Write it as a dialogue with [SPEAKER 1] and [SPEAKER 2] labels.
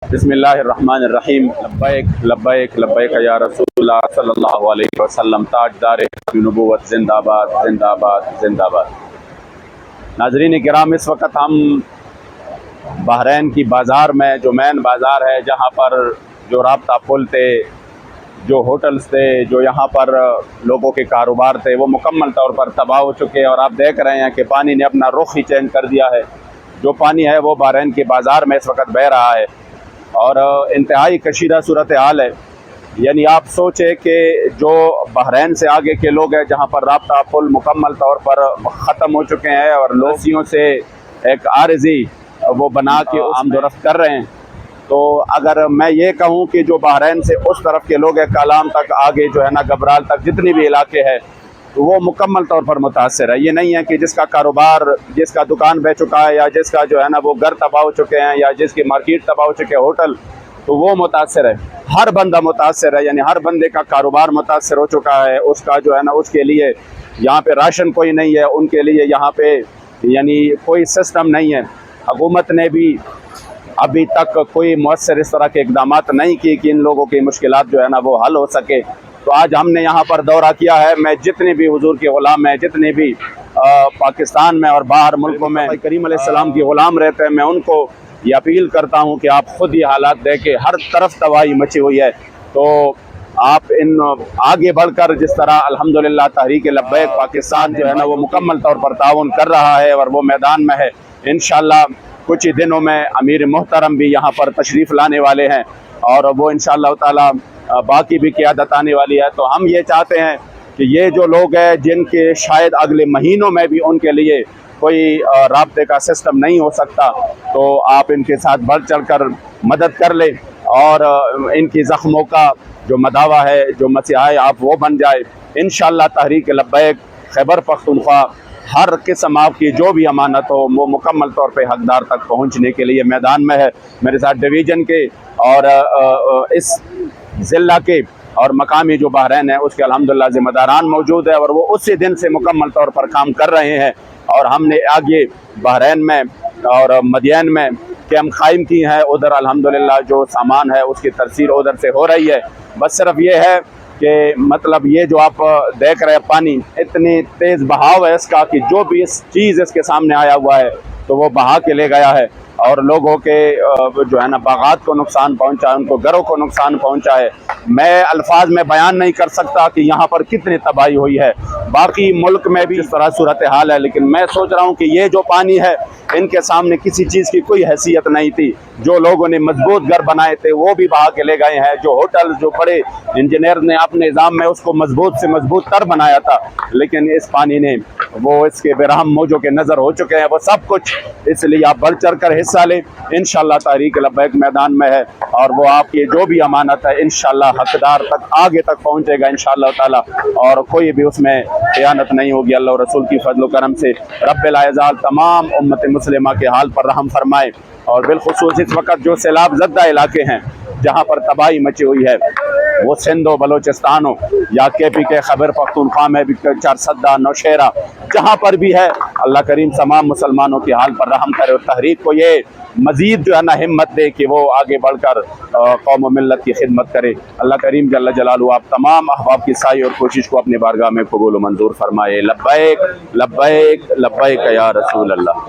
[SPEAKER 1] بسم اللہ الرحمن الرحیم لبیک لبیک لبیک یا رسول اللہ صلی اللہ علیہ وسلم تاجدار نبوت زندہ باد زندہ باد زندہ باد۔ ناظرین کرام، اس وقت ہم بحرین کی بازار میں، جو مین بازار ہے، جہاں پر جو رابطہ پل تھے، جو ہوٹلز تھے، جو یہاں پر لوگوں کے کاروبار تھے، وہ مکمل طور پر تباہ ہو چکے ہیں، اور آپ دیکھ رہے ہیں کہ پانی نے اپنا رخ ہی چینج کر دیا ہے۔ جو پانی ہے وہ بحرین کی بازار میں اس وقت بہہ رہا ہے اور انتہائی کشیدہ صورتحال ہے۔ یعنی آپ سوچیں کہ جو بحرین سے آگے کے لوگ ہیں، جہاں پر رابطہ پل مکمل طور پر ختم ہو چکے ہیں اور لوسیوں سے ایک عارضی وہ بنا کے آمد و رفت کر رہے ہیں، تو اگر میں یہ کہوں کہ جو بحرین سے اس طرف کے لوگ ہیں، کالام تک آگے جو ہے نا، گبرال تک جتنی بھی علاقے ہیں، تو وہ مکمل طور پر متاثر ہے۔ یہ نہیں ہے کہ جس کا کاروبار، جس کا دکان بہ چکا ہے، یا جس کا جو ہے نا وہ گھر تباہ ہو چکے ہیں، یا جس کی مارکیٹ تباہ ہو چکے ہیں، ہوٹل، تو وہ متاثر ہے۔ ہر بندہ متاثر ہے، یعنی ہر بندے کا کاروبار متاثر ہو چکا ہے۔ اس کا جو ہے نا، اس کے لیے یہاں پہ راشن کوئی نہیں ہے، ان کے لیے یہاں پہ یعنی کوئی سسٹم نہیں ہے۔ حکومت نے بھی ابھی تک کوئی مؤثر اس طرح کے اقدامات نہیں کیے کہ ان لوگوں کی مشکلات جو ہے نا وہ حل ہو سکے۔ تو آج ہم نے یہاں پر دورہ کیا ہے۔ میں جتنے بھی حضور کے غلام ہیں، جتنے بھی پاکستان میں اور باہر ملکوں میں کریم علیہ السلام کی غلام رہتے ہیں، میں ان کو یہ اپیل کرتا ہوں کہ آپ خود یہ حالات دیکھیں، ہر طرف تباہی مچی ہوئی ہے۔ تو آپ ان آگے بڑھ کر، جس طرح الحمدللہ تحریک لبیک پاکستان جو ہے نا وہ مکمل طور پر تعاون کر رہا ہے اور وہ میدان میں ہے، انشاءاللہ کچھ ہی دنوں میں امیر محترم بھی یہاں پر تشریف لانے والے ہیں، اور وہ انشاءاللہ تعالی باقی بھی قیادت آنے والی ہے۔ تو ہم یہ چاہتے ہیں کہ یہ جو لوگ ہیں، جن کے شاید اگلے مہینوں میں بھی ان کے لیے کوئی رابطے کا سسٹم نہیں ہو سکتا، تو آپ ان کے ساتھ بڑھ چڑھ کر مدد کر لیں، اور ان کی زخموں کا جو مداوا ہے، جو مسیحا ہے، آپ وہ بن جائے۔ انشاءاللہ تحریک لبیک خیبر پختونخوا ہر قسم آپ کی جو بھی امانت ہو، وہ مکمل طور پہ حقدار تک پہنچنے کے لیے میدان میں ہے۔ میرے ساتھ ڈویژن کے اور اس ضلع کے اور مقامی جو بحرین ہے اس کے الحمدللہ ذمہ داران موجود ہے، اور وہ اسی دن سے مکمل طور پر کام کر رہے ہیں، اور ہم نے آگے بحرین میں اور مدین میں کیمپ قائم کی ہیں۔ ادھر الحمدللہ جو سامان ہے اس کی ترسیل ادھر سے ہو رہی ہے۔ بس صرف یہ ہے کہ مطلب یہ جو آپ دیکھ رہے ہیں، پانی اتنی تیز بہاؤ ہے اس کا کہ جو بھی اس چیز اس کے سامنے آیا ہوا ہے تو وہ بہا کے لے گیا ہے، اور لوگوں کے جو ہے نا باغات کو نقصان پہنچا ہے، ان کو گھروں کو نقصان پہنچا ہے۔ میں الفاظ میں بیان نہیں کر سکتا کہ یہاں پر کتنی تباہی ہوئی ہے۔ باقی ملک میں بھی اس طرح صورتحال ہے، لیکن میں سوچ رہا ہوں کہ یہ جو پانی ہے، ان کے سامنے کسی چیز کی کوئی حیثیت نہیں تھی۔ جو لوگوں نے مضبوط گھر بنائے تھے وہ بھی بہا کے لے گئے ہیں، جو ہوٹل، جو بڑے انجینئر نے اپنے نظام میں اس کو مضبوط سے مضبوط تر بنایا تھا، لیکن اس پانی نے وہ اس کے برہم موجوں کے نظر ہو چکے ہیں، وہ سب کچھ۔ اس لیے آپ بڑھ چڑھ کر حصہ لیں۔ انشاءاللہ تحریک لبیک میدان میں ہے، اور وہ آپ کی جو بھی امانت ہے انشاءاللہ حقدار تک آگے تک پہنچے گا انشاءاللہ تعالی، اور کوئی بھی اس میں خیانت نہیں ہوگی۔ اللہ و رسول کی فضل و کرم سے رب العزال تمام امت مسلمہ کے حال پر رحم فرمائے، اور بالخصوص اس وقت جو سیلاب زدہ علاقے ہیں جہاں پر تباہی مچی ہوئی ہے، وہ سندھ و بلوچستان ہو یا KP کے خیبر پختونخوا میں بھی چارسدہ، نوشہرہ، جہاں پر بھی ہے، اللہ کریم تمام مسلمانوں کے حال پر رحم کرے، اور تحریک کو یہ مزید جو ہے نا ہمت دے کہ وہ آگے بڑھ کر قوم و ملت کی خدمت کرے۔ اللہ کریم جل جلالہ آپ تمام احباب کی سعی اور کوشش کو اپنی بارگاہ میں قبول و منظور فرمائے۔ لبیک لبیک لبیک یا رسول اللہ۔